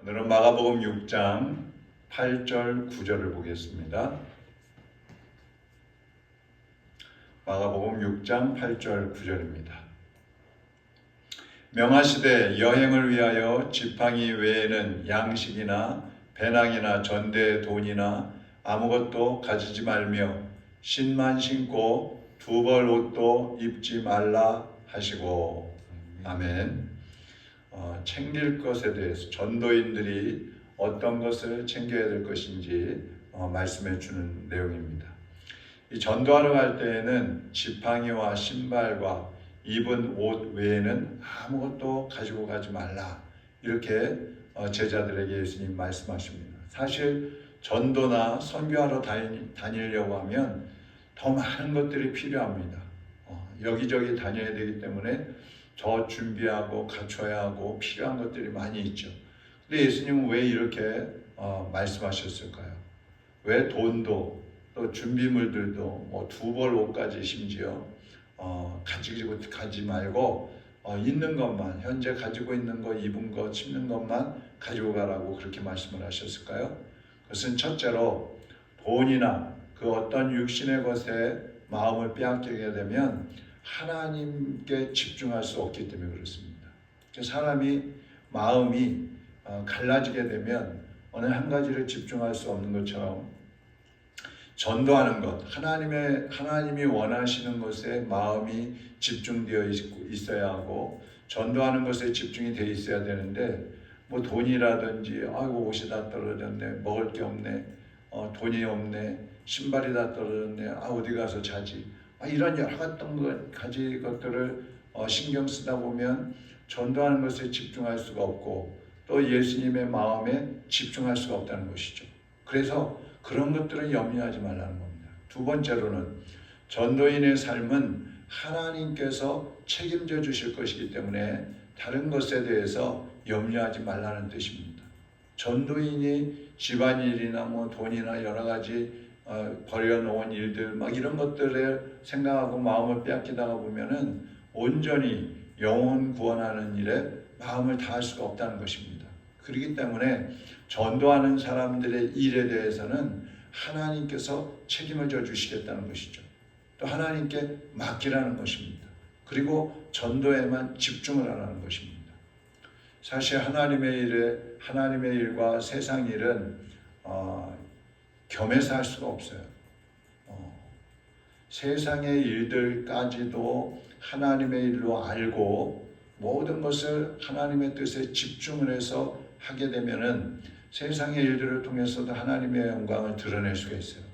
오늘은 마가복음 6장 8절 9절을 보겠습니다. 마가복음 6장 8절 9절입니다. 명하시되 여행을 위하여 지팡이 외에는 양식이나 배낭이나 전대 돈이나 아무것도 가지지 말며 신만 신고 두 벌 옷도 입지 말라 하시고. 아멘. 챙길 것에 대해서 전도인들이 어떤 것을 챙겨야 될 것인지 말씀해 주는 내용입니다. 이 전도하러 갈 때에는 지팡이와 신발과 입은 옷 외에는 아무것도 가지고 가지 말라, 이렇게 제자들에게 예수님 말씀하십니다. 사실 전도나 선교하러 다니려고 하면 더 많은 것들이 필요합니다. 여기저기 다녀야 되기 때문에 더 준비하고 갖춰야 하고 필요한 것들이 많이 있죠. 근데 예수님은 왜 이렇게 말씀하셨을까요? 왜 돈도 또 준비물들도 뭐 두 벌 옷까지 심지어 가지고 가지 말고 있는 것만, 현재 가지고 있는 것, 입은 것, 신는 것만 가지고 가라고 그렇게 말씀을 하셨을까요? 그것은 첫째로 돈이나 그 어떤 육신의 것에 마음을 빼앗기게 되면 하나님께 집중할 수 없기 때문에 그렇습니다. 사람이 마음이 갈라지게 되면 어느 한 가지를 집중할 수 없는 것처럼 전도하는 것, 하나님이 원하시는 것에 마음이 집중되어 있어야 하고 전도하는 것에 집중이 되어 있어야 되는데, 뭐 돈이라든지 아이고 옷이 다 떨어졌네, 먹을 게 없네, 돈이 없네, 신발이 다 떨어졌네, 어디 가서 자지, 이런 여러 가지 것들을 신경 쓰다 보면 전도하는 것에 집중할 수가 없고 또 예수님의 마음에 집중할 수가 없다는 것이죠. 그래서 그런 것들은 염려하지 말라는 겁니다. 두 번째로는 전도인의 삶은 하나님께서 책임져 주실 것이기 때문에 다른 것에 대해서 염려하지 말라는 뜻입니다. 전도인이 집안일이나 뭐 돈이나 여러 가지 버려놓은 일들 이런 것들을 생각하고 마음을 빼앗기다가 보면은 온전히 영혼 구원하는 일에 마음을 다할 수가 없다는 것입니다. 그렇기 때문에 전도하는 사람들의 일에 대해서는 하나님께서 책임을 져 주시겠다는 것이죠. 또 하나님께 맡기라는 것입니다. 그리고 전도에만 집중을 하라는 것입니다. 사실 하나님의 일과 세상 일은 겸해서 할 수가 없어요. 세상의 일들까지도 하나님의 일로 알고 모든 것을 하나님의 뜻에 집중을 해서 하게 되면은 세상의 일들을 통해서도 하나님의 영광을 드러낼 수가 있어요.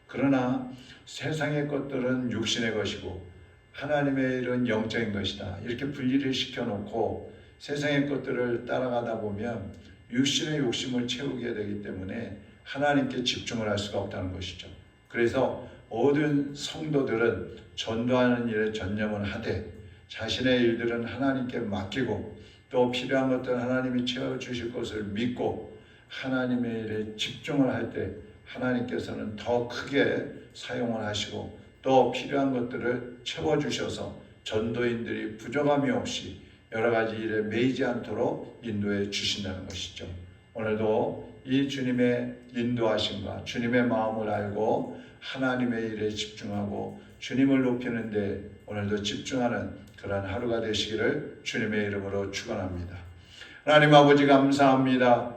그러나 세상의 것들은 육신의 것이고 하나님의 일은 영적인 것이다, 이렇게 분리를 시켜놓고 세상의 것들을 따라가다 보면 육신의 욕심을 채우게 되기 때문에 하나님께 집중을 할 수가 없다는 것이죠. 그래서 모든 성도들은 전도하는 일에 전념을 하되 자신의 일들은 하나님께 맡기고 또 필요한 것들은 하나님이 채워주실 것을 믿고 하나님의 일에 집중을 할 때 하나님께서는 더 크게 사용을 하시고 또 필요한 것들을 채워주셔서 전도인들이 부족함이 없이 여러 가지 일에 매이지 않도록 인도해 주신다는 것이죠. 오늘도 이 주님의 인도하심과 주님의 마음을 알고 하나님의 일에 집중하고 주님을 높이는 데 오늘도 집중하는 그런 하루가 되시기를 주님의 이름으로 축원합니다. 하나님 아버지 감사합니다.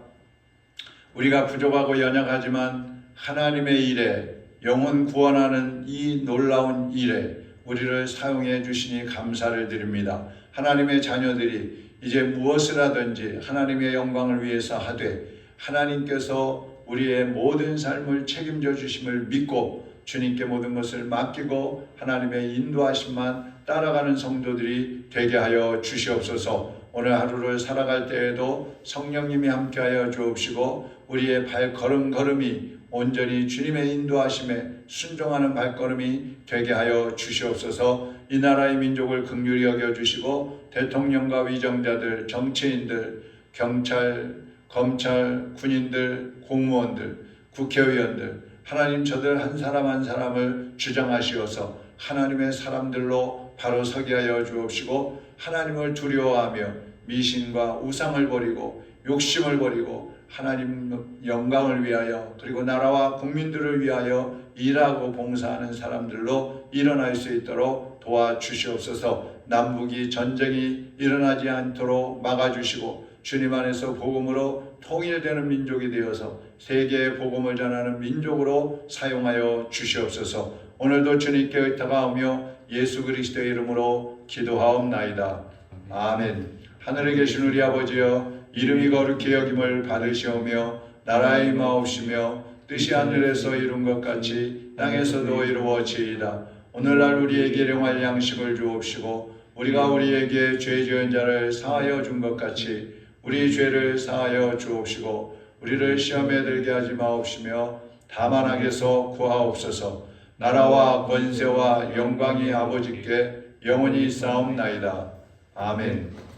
우리가 부족하고 연약하지만 하나님의 일에, 영혼 구원하는 이 놀라운 일에 우리를 사용해 주시니 감사를 드립니다. 하나님의 자녀들이 이제 무엇을 하든지 하나님의 영광을 위해서 하되 하나님께서 우리의 모든 삶을 책임져 주심을 믿고 주님께 모든 것을 맡기고 하나님의 인도하심만 따라가는 성도들이 되게 하여 주시옵소서. 오늘 하루를 살아갈 때에도 성령님이 함께하여 주옵시고 우리의 발걸음걸음이 온전히 주님의 인도하심에 순종하는 발걸음이 되게 하여 주시옵소서. 이 나라의 민족을 긍휼히 여겨주시고 대통령과 위정자들, 정치인들, 경찰, 검찰, 군인들, 공무원들, 국회의원들, 하나님 저들 한 사람 한 사람을 주장하시어서 하나님의 사람들로 바로 서게 하여 주옵시고 하나님을 두려워하며 미신과 우상을 버리고 욕심을 버리고 하나님 영광을 위하여 그리고 나라와 국민들을 위하여 일하고 봉사하는 사람들로 일어날 수 있도록 도와주시옵소서. 남북이 전쟁이 일어나지 않도록 막아주시고 주님 안에서 복음으로 통일되는 민족이 되어서 세계에 복음을 전하는 민족으로 사용하여 주시옵소서. 오늘도 주님께 의탁하오며 예수 그리스도의 이름으로 기도하옵나이다. 아멘. 하늘에 계신 우리 아버지여, 이름이 거룩히 여김을 받으시오며 나라의 임하옵시며 뜻이 하늘에서 이룬 것 같이 땅에서도 이루어지이다. 오늘날 우리에게 일용할 양식을 주옵시고 우리가 우리에게 죄 지은 자를 사하여 준 것 같이 우리 죄를 사하여 주옵시고 우리를 시험에 들게 하지 마옵시며 다만 악에서 구하옵소서. 나라와 권세와 영광이 아버지께 영원히 있사옵나이다. 아멘.